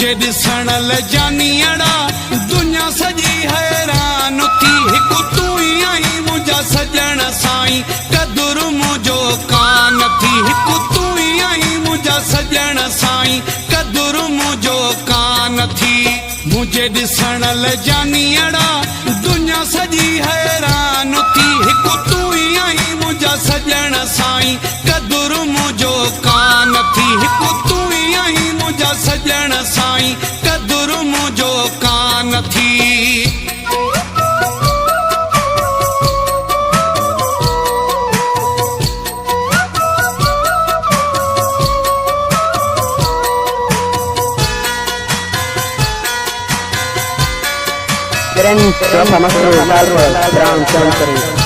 मुझे दिसण लजानियड़ा दुनिया सजी हैरान थी हिकु तू ही आई मुझा सजण साईं कदुर मुझो कान थी हिकु तू ही आई मुझा सजण साईं कदुर मुझो कान थी मुझे दिसण लजानियड़ा दुनिया सजी हैरान थी हिकु तू ही आई मुझा सजण साईं कदुर मुझो कान थी हिकु तू ही आई मुझा सजण साईं कदुर मुझो कान थी Keren sama-sama Brown Country.